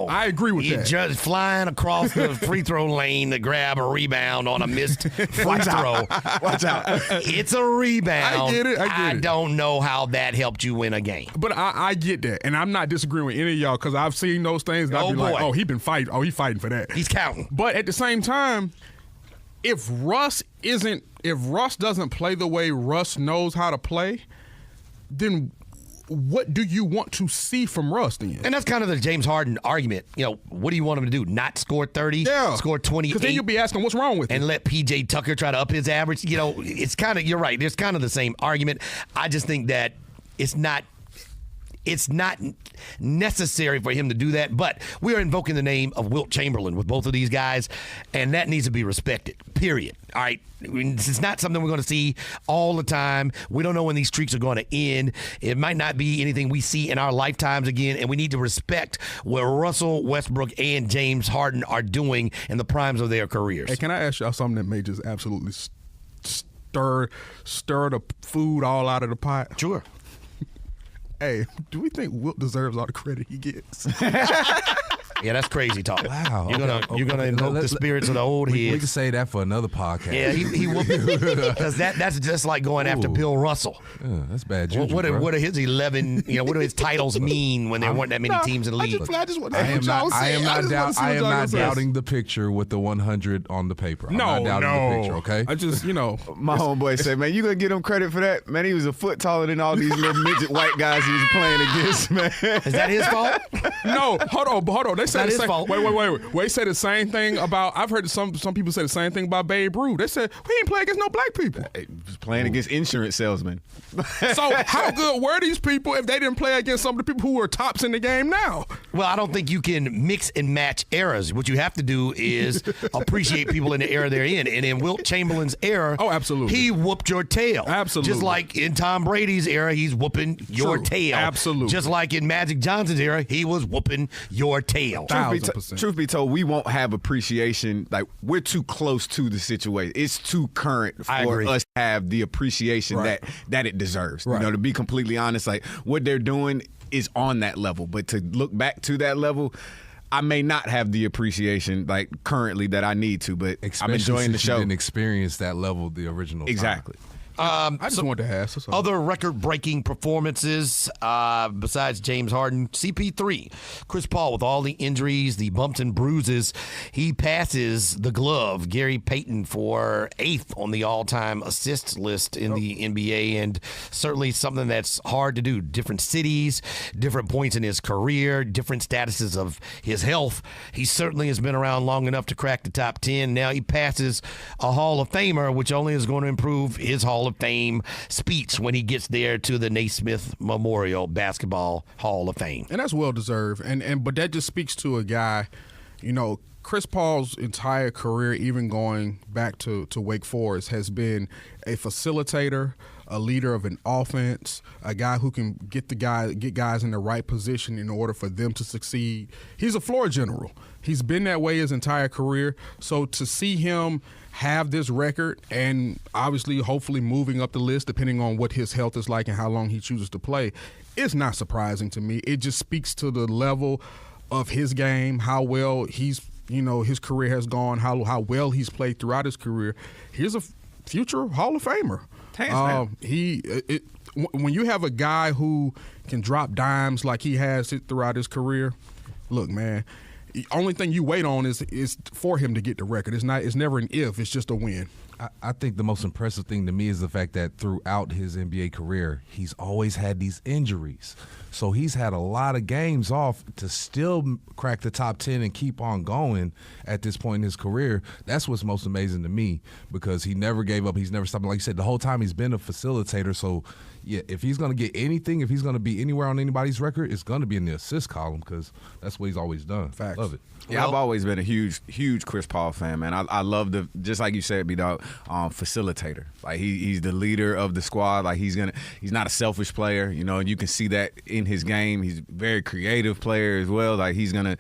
S5: I agree with that.
S4: Just flying across the free throw lane to grab a rebound on a missed free throw.
S6: Watch out.
S4: It's a rebound.
S5: I get it.
S4: I don't know how that helped you win a game.
S5: But I get that, and I'm not disagreeing with any of y'all because I've seen those things. And I'll be like, he's been fighting. Oh, he's fighting for that.
S4: He's counting.
S5: But at the same time, if Russ doesn't play the way Russ knows how to play, then what do you want to see from Russ then?
S4: And that's kind of the James Harden argument. What do you want him to do? Not score 30?
S5: Yeah.
S4: Score 28?
S5: Because then you'll be asking what's wrong with him.
S4: And let P.J. Tucker try to up his average. It's kind of, you're right, there's kind of the same argument. I just think that it's not necessary for him to do that, but we are invoking the name of Wilt Chamberlain with both of these guys, and that needs to be respected, period. All right? I mean, this is not something we're going to see all the time. We don't know when these streaks are going to end. It might not be anything we see in our lifetimes again, and we need to respect what Russell Westbrook and James Harden are doing in the primes of their careers.
S5: Hey, can I ask y'all something that may just absolutely stir the food all out of the pot?
S4: Sure.
S5: Hey, do we think Wilt deserves all the credit he gets?
S4: Yeah, that's crazy talk.
S7: Wow.
S4: You're gonna invoke the spirits of the old heads.
S7: We can say that for another podcast.
S4: Yeah, he will, because that's just like going after Bill Russell.
S7: That's bad juju,
S4: What are his 11? What do his titles mean when there weren't that many teams in the league?
S7: I am not doubting the picture with the 100 on the paper. I'm not doubting the picture. Okay.
S5: I just
S6: my homeboy said, man, you gonna give him credit for that? Man, he was a foot taller than all these little midget white guys he was playing against. Man,
S4: is that his fault?
S5: No, hold on. They said
S4: his fault.
S5: Wait. They said the same thing about. I've heard some people say the same thing about Babe Ruth. They said we ain't playing against no black people.
S6: He was playing against insurance salesmen.
S5: So how good were these people if they didn't play against some of the people who are tops in the game now?
S4: Well, I don't think you can mix and match eras. What you have to do is appreciate people in the era they're in. And in Wilt Chamberlain's era,
S5: absolutely,
S4: he whooped your tail.
S5: Absolutely.
S4: Just like in Tom Brady's era, he's whooping your tail.
S5: Absolutely.
S4: Just like in Magic Johnson's era, he was whooping your tail.
S6: Truth be told, we won't have appreciation. Like, we're too close to the situation. It's too current for us to have the appreciation that it deserves.
S5: Right.
S6: To be completely honest, like, what they're doing is on that level. But to look back to that level, I may not have the appreciation like currently that I need to, but I'm enjoying the show.
S7: You didn't experience that level the original
S6: exactly.
S7: time.
S5: I just wanted to ask.
S4: Other record-breaking performances besides James Harden, CP3. Chris Paul, with all the injuries, the bumps and bruises, he passes the glove. Gary Payton for 8th on the all-time assists list in the NBA, and certainly something that's hard to do. Different cities, different points in his career, different statuses of his health. He certainly has been around long enough to crack the top 10. Now he passes a Hall of Famer, which only is going to improve his Hall of Fame speech when he gets there to the Naismith Memorial Basketball Hall of Fame.
S5: And that's well deserved. But that just speaks to a guy, Chris Paul's entire career, even going back to Wake Forest, has been a facilitator, a leader of an offense, a guy who can get guys in the right position in order for them to succeed. He's a floor general. He's been that way his entire career. So to see him have this record and obviously hopefully moving up the list depending on what his health is like and how long he chooses to play, it's not surprising to me. It just speaks to the level of his game, how well he's, his career has gone, how well he's played throughout his career. He's a future Hall of Famer. When you have a guy who can drop dimes like he has throughout his career, look, man, the only thing you wait on is for him to get the record. It's never an if, it's just a win.
S7: I think the most impressive thing to me is the fact that throughout his NBA career, he's always had these injuries. So he's had a lot of games off to still crack the top 10 and keep on going at this point in his career. That's what's most amazing to me, because he never gave up. He's never stopped. Like you said, the whole time he's been a facilitator. So, yeah, if he's going to get anything, if he's going to be anywhere on anybody's record, it's going to be in the assist column, because that's what he's always done.
S5: Facts.
S7: Love it.
S6: Yeah, I've always been a huge Chris Paul fan, man. I love just like you said, B-Dog, facilitator. Like he's the leader of the squad. Like he's not a selfish player, and you can see that in his game. He's a very creative player as well. Like he's gonna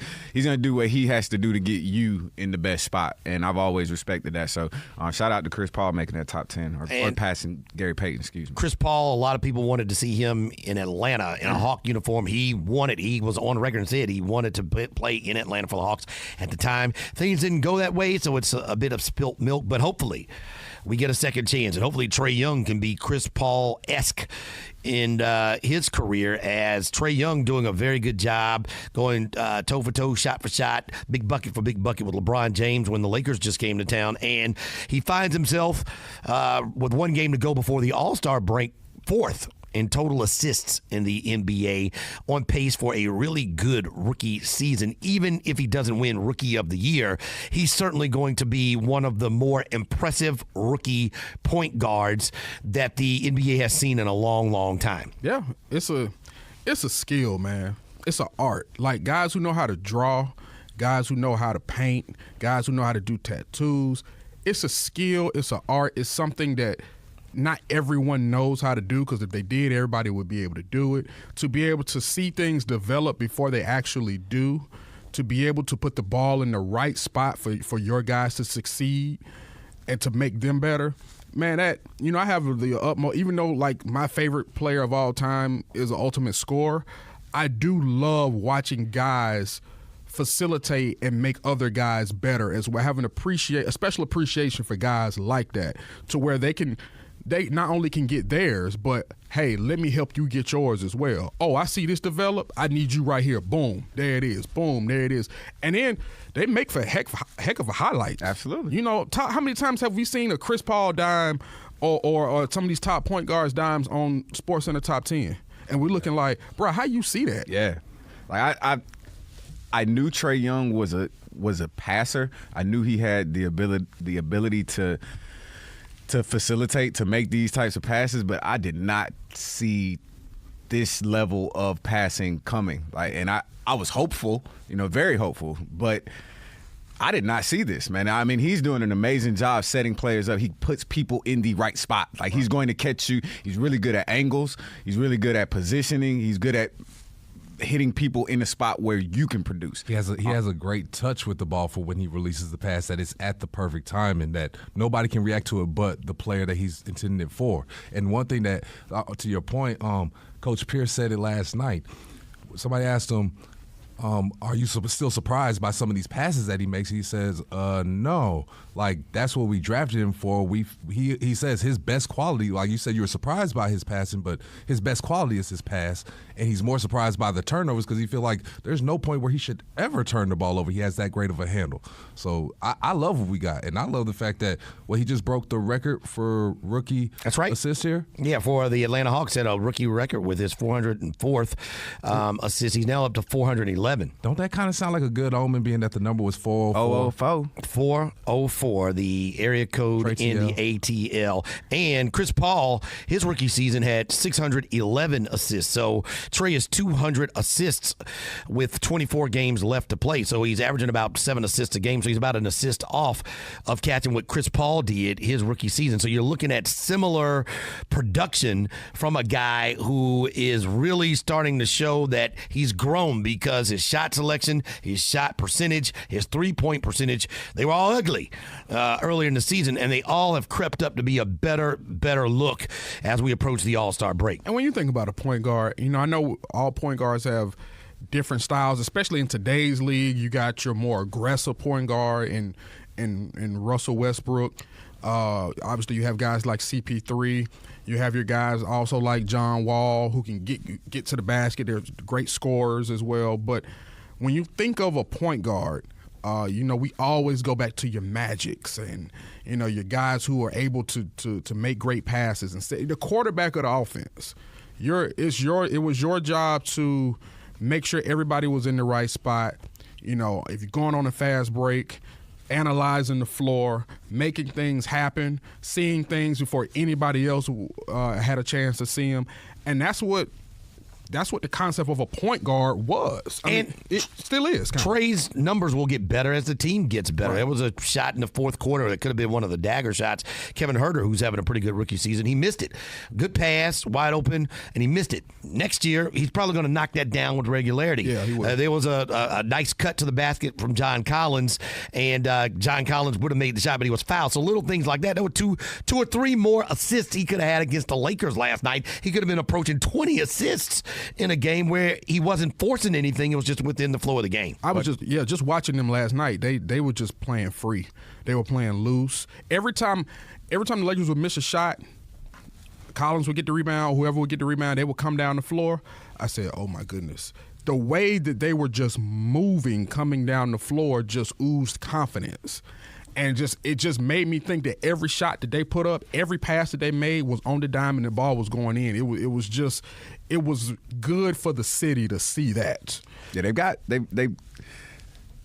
S6: do what he has to do to get you in the best spot. And I've always respected that. So shout out to Chris Paul making that top 10 or passing Gary Payton, excuse me.
S4: Chris Paul, a lot of people wanted to see him in Atlanta in a Hawk uniform. He wanted. He was on record and said he wanted to play in Atlanta for the Hawks at the time. Things didn't go that way, so it's a bit of spilt milk. But hopefully we get a second chance, and hopefully Trae Young can be Chris Paul-esque in his career, as Trae Young doing a very good job going toe for toe, shot for shot, big bucket for big bucket with LeBron James when the Lakers just came to town. And he finds himself with one game to go before the All-Star break, fourth in total assists in the NBA, on pace for a really good rookie season. Even if he doesn't win Rookie of the Year, he's certainly going to be one of the more impressive rookie point guards that the NBA has seen in a long, long time.
S5: Yeah, it's a skill, man. It's an art. Like guys who know how to draw, guys who know how to paint, guys who know how to do tattoos. It's a skill. It's an art. It's something that not everyone knows how to do, because if they did, everybody would be able to do it. To be able to see things develop before they actually do, to be able to put the ball in the right spot for your guys to succeed and to make them better. Man, I have the utmost, even though like my favorite player of all time is an ultimate scorer, I do love watching guys facilitate and make other guys better as well. Having a special appreciation for guys like that, to where they not only can get theirs, but, hey, let me help you get yours as well. Oh, I see this develop. I need you right here. Boom. There it is. Boom. There it is. And then they make for a heck of a highlight.
S6: Absolutely.
S5: How many times have we seen a Chris Paul dime or some of these top point guards dimes on SportsCenter Top 10? And we're looking like, bro, how you see that?
S6: Yeah. Like I knew Trae Young was a passer. I knew he had the ability to facilitate, to make these types of passes, but I did not see this level of passing coming. And I was hopeful, very hopeful, but I did not see this, man. I mean, he's doing an amazing job setting players up. He puts people in the right spot. Like, he's going to catch you. He's really good at angles. He's really good at positioning. He's good at hitting people in a spot where you can produce.
S7: He has a great touch with the ball for when he releases the pass, that it's at the perfect time and that nobody can react to it but the player that he's intended it for. And one thing that, to your point, Coach Pierce said it last night. Somebody asked him, are you still surprised by some of these passes that he makes? He says, no. Like, that's what we drafted him for. He says his best quality, like you said, you were surprised by his passing, but his best quality is his pass, and he's more surprised by the turnovers because he feel like there's no point where he should ever turn the ball over. He has that great of a handle. So I love what we got, and I love the fact that he just broke the record for rookie assist here.
S4: Yeah, for the Atlanta Hawks, had a rookie record with his 404th assist. He's now up to 411.
S7: Don't that kind of sound like a good omen, being that the number was 404?
S4: 404, the area code in the ATL. And Chris Paul, his rookie season had 611 assists. So Trae is 200 assists with 24 games left to play. So he's averaging about 7 assists a game. So he's about an assist off of catching what Chris Paul did his rookie season. So you're looking at similar production from a guy who is really starting to show that he's grown, because his shot selection, his shot percentage, his three-point percentage, they were all ugly earlier in the season, and they all have crept up to be a better look as we approach the All-Star break.
S5: And when you think about a point guard, I know all point guards have different styles, especially in today's league. You got your more aggressive point guard in Russell Westbrook. Obviously, you have guys like CP3. You have your guys also like John Wall who can get to the basket. They're great scorers as well. But when you think of a point guard, we always go back to your Magics and, your guys who are able to make great passes and say the quarterback of the offense. It was your job to make sure everybody was in the right spot. If you're going on a fast break, analyzing the floor, making things happen, seeing things before anybody else had a chance to see them, and that's what the concept of a point guard was. I mean, it still is.
S4: Trey's numbers will get better as the team gets better.
S5: Right.
S4: There was a shot in the fourth quarter that could have been one of the dagger shots. Kevin Huerter, who's having a pretty good rookie season, he missed it. Good pass, wide open, and he missed it. Next year, he's probably going to knock that down with regularity.
S5: Yeah, he will.
S4: There was a nice cut to the basket from John Collins, and John Collins would have made the shot, but he was fouled. So little things like that. There were two or three more assists he could have had against the Lakers last night. He could have been approaching 20 assists in a game where he wasn't forcing anything. It was just within the flow of the game.
S5: I was just watching them last night. They were just playing free. They were playing loose. Every time the Lakers would miss a shot, Collins would get the rebound, whoever would get the rebound, they would come down the floor. I said, oh my goodness. The way that they were just moving, coming down the floor just oozed confidence. And it just made me think that every shot that they put up, every pass that they made was on the dime and the ball was going in. It was good for the city to see that.
S6: Yeah,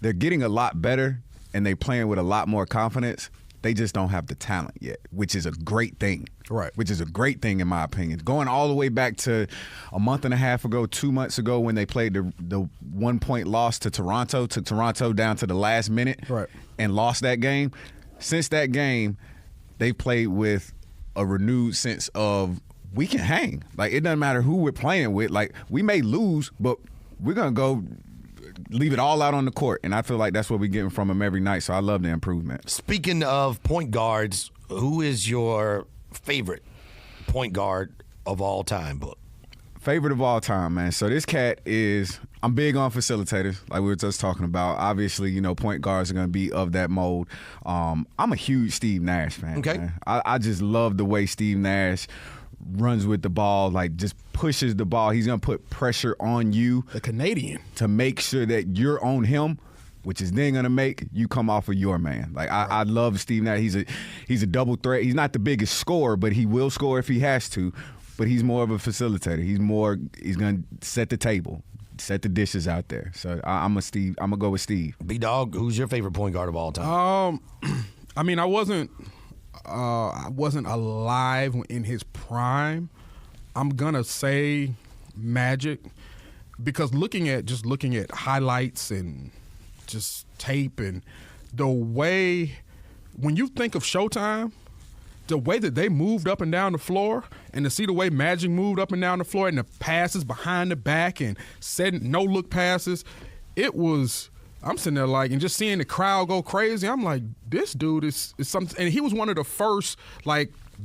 S6: they're getting a lot better and they playing with a lot more confidence. They just don't have the talent yet, which is a great thing.
S5: Right.
S6: Which is a great thing in my opinion. Going all the way back to a month and a half ago, 2 months ago when they played the 1 point loss to Toronto, took Toronto down to the last minute and lost that game. Since that game, they've played with a renewed sense of we can hang. Like, it doesn't matter who we're playing with. Like, we may lose, but we're going to go leave it all out on the court. And I feel like that's what we're getting from them every night. So I love the improvement.
S4: Speaking of point guards, who is your favorite point guard of all time, Book?
S6: Favorite of all time, man. So this cat I'm big on facilitators, like we were just talking about. Obviously, point guards are going to be of that mold. I'm a huge Steve Nash fan.
S4: Okay.
S6: Man. I just love the way Steve Nash runs with the ball, like just pushes the ball. He's going to put pressure on you.
S5: The Canadian.
S6: To make sure that you're on him, which is then going to make you come off of your man. Like, I love Steve Nash. He's a double threat. He's not the biggest scorer, but he will score if he has to. But he's more of a facilitator. He's going to set the table, set the dishes out there. So I'm going to go with Steve.
S4: B-Dog, who's your favorite point guard of all time?
S5: I mean, I wasn't alive in his prime. I'm gonna say Magic, because looking at highlights and just tape and the way, when you think of Showtime, the way that they moved up and down the floor, and to see the way Magic moved up and down the floor and the passes behind the back and setting no-look passes, I'm sitting there and just seeing the crowd go crazy. I'm like, this dude is something. And he was one of the first,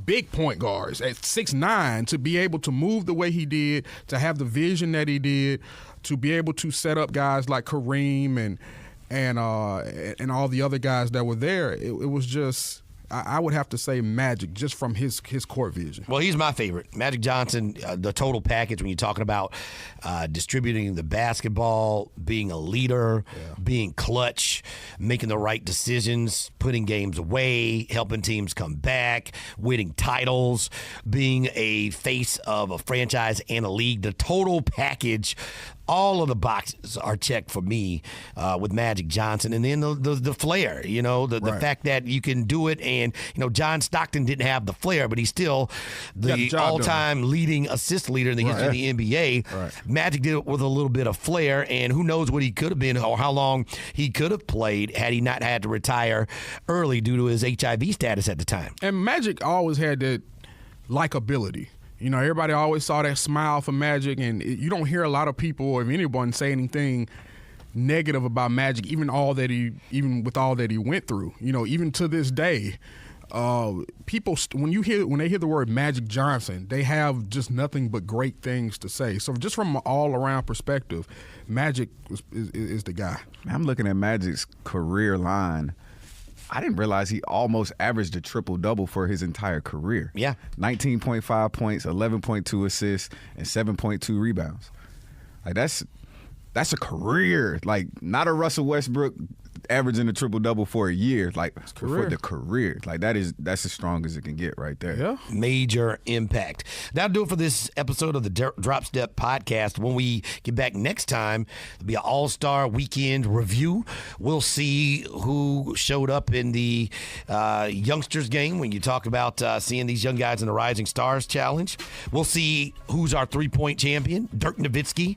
S5: big point guards at 6'9" to be able to move the way he did, to have the vision that he did, to be able to set up guys like Kareem and all the other guys that were there. It was just, I would have to say Magic, just from his court vision.
S4: Well, he's my favorite. Magic Johnson, the total package when you're talking about distributing the basketball, being a leader, being clutch, making the right decisions, putting games away, helping teams come back, winning titles, being a face of a franchise and a league. The total package, all of the boxes are checked for me with Magic Johnson. And then the flair, the fact that you can do it. And, John Stockton didn't have the flair, but he's still the all-time leading assist leader in the history of the NBA.
S6: Right.
S4: Magic did it with a little bit of flair, and who knows what he could have been or how long he could have played had he not had to retire early due to his HIV status at the time.
S5: And Magic always had that likability. Everybody always saw that smile for Magic, and you don't hear a lot of people or anyone say anything negative about Magic, even with all that he went through. Even to this day, people when they hear the word Magic Johnson, they have just nothing but great things to say. So just from an all-around perspective, Magic is the guy.
S6: I'm looking at Magic's career line. I didn't realize he almost averaged a triple-double for his entire career.
S4: Yeah.
S6: 19.5 points, 11.2 assists, and 7.2 rebounds. Like, that's a career. Like, not a Russell Westbrook averaging a triple-double for a year. Like, for the career. Like, that's as strong as it can get right there.
S5: Yeah.
S4: Major impact. That'll do it for this episode of the Drop Step Podcast. When we get back next time, it'll be an all-star weekend review. We'll see who showed up in the youngsters game when you talk about seeing these young guys in the Rising Stars Challenge. We'll see who's our three-point champion, Dirk Nowitzki.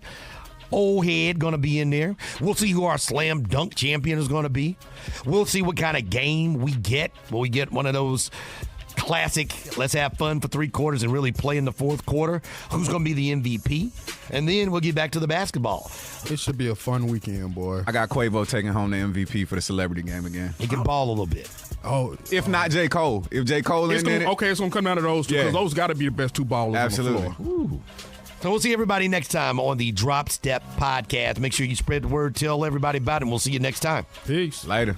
S4: Old head going to be in there. We'll see who our slam dunk champion is going to be. We'll see what kind of game we get. Will we get one of those classic, let's have fun for 3 quarters and really play in the fourth quarter? Who's going to be the MVP? And then we'll get back to the basketball.
S5: It should be a fun weekend, boy.
S6: I got Quavo taking home the MVP for the celebrity game again.
S4: He can ball a little bit.
S5: Oh,
S6: If not J. Cole. If J. Cole
S5: it's
S6: in it.
S5: okay, it's going to come down to those two because those got to be the best 2 ballers
S6: Absolutely.
S5: on the floor.
S4: So we'll see everybody next time on the Drop Step Podcast. Make sure you spread the word, tell everybody about it, and we'll see you next time.
S5: Peace.
S6: Later.